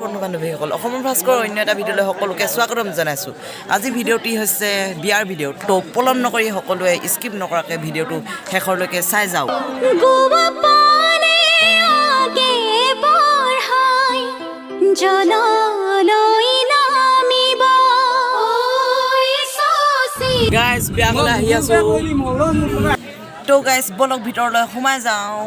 বন্ধু বান্ধৱীসকল অসমৰ ভাস্কৰ অন্য এটা ভিডিঅ'লৈ সকলোকে স্বাগতম জনাইছোঁ। আজি ভিডিঅ'টি হৈছে বিয়াৰ ভিডিঅ'। তো পলম নকৰি সকলোৱে স্কিপ নকৰাকৈ ভিডিঅ'টো শেষলৈকে চাই যাওক। গাইজ বিয়া খাবলৈ আহি আছোঁ। তো গাইজ বলক ভিতৰলৈ সোমাই যাওঁ।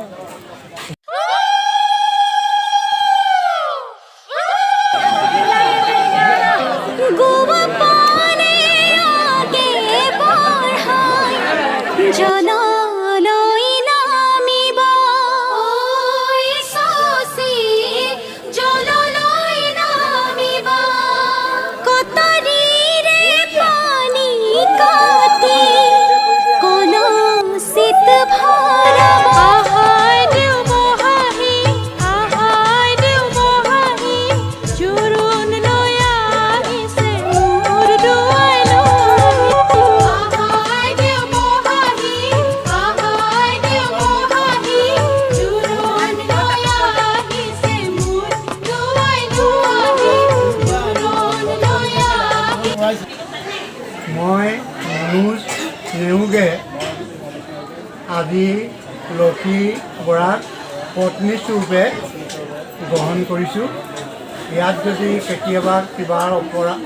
মই নেওগে আজি লক্ষী বৰাক পত্নী স্বৰূপে গ্ৰহণ কৰিছোঁ। ইয়াত যদি কেতিয়াবা কিবা অপৰাধ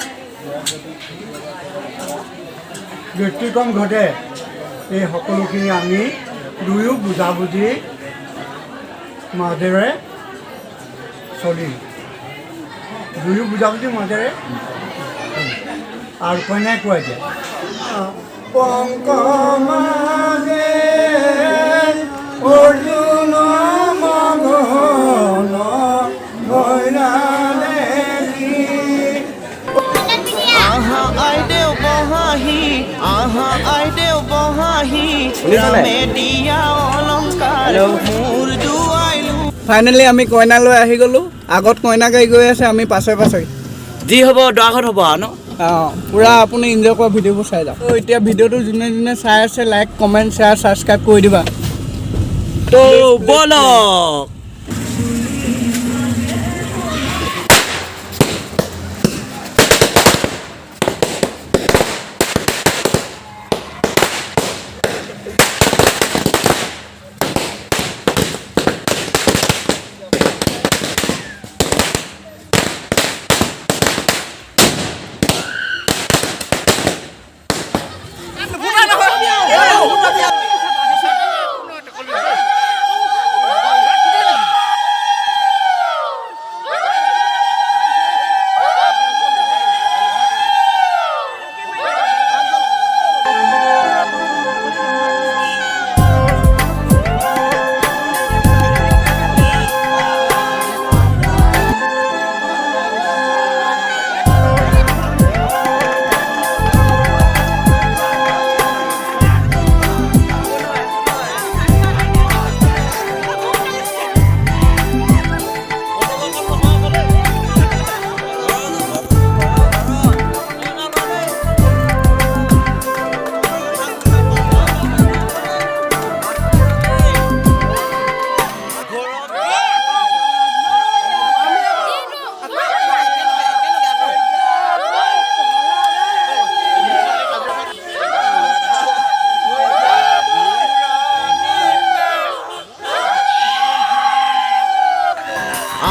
ব্যতিক্ৰম ঘটে এই সকলোখিনি আমি দুয়ো বুজাবুজি মাজেৰে চলিম। আৰু কইনাই কয় যে পংকমাগে অৰ্জুন মগন কইনালে আহা আইদেউ বহাহি আহা আইদেউ বহাহি ৰামে দিয়া অলংকাৰ মোৰ দুৱাইলো। ফাইনেলি আমি কইনালৈ আহি গ'লোঁ। আগত কইনা গাই গৈ আছে, আমি পাছে পাছে যি হ'ব দৰাঘৰত হ'ব আৰু ন। পূৰা আপুনি এনজয় কৰা ভিডিঅ'বোৰ চাই যাওক। এতিয়া ভিডিঅ'টো যোনে যোনে চাই আছে লাইক কমেণ্ট শ্বেয়াৰ ছাবস্ক্ৰাইব কৰি দিবা। তো বলক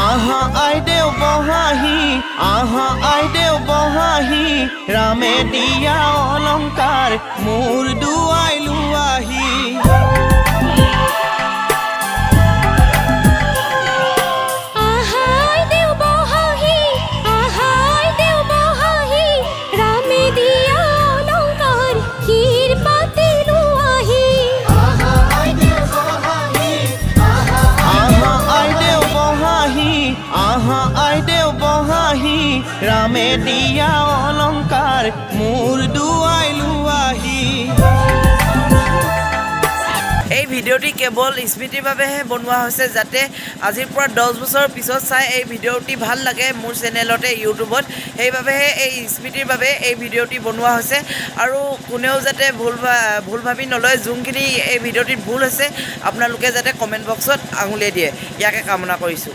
আহা আইদেউ বহাহি আহা আইদেউ বহাহি ৰামে দিয়া অলংকাৰ মোৰ দুৱাইলো আহি। আহা আইদেউ বহাহি ৰামে দিয়া অলংকাৰ মোৰ দুৱাইলো আহি। এই ভিডিঅ'টি কেৱল স্মৃতিৰ বাবেহে বনোৱা হৈছে, যাতে আজিৰ পৰা 10 বছৰৰ পিছত চাই এই ভিডিঅ'টি ভাল লাগে মোৰ চেনেলতে ইউটিউবত। সেইবাবেহে এই স্মৃতিৰ বাবে এই ভিডিঅ'টি বনোৱা হৈছে। আৰু কোনেও যাতে ভুল ভাবি নলয়, যোনখিনি এই ভিডিঅ'টিত ভুল হৈছে আপোনালোকে যাতে কমেণ্ট বক্সত আঙুলিয়াই দিয়ে, ইয়াকে কামনা কৰিছোঁ।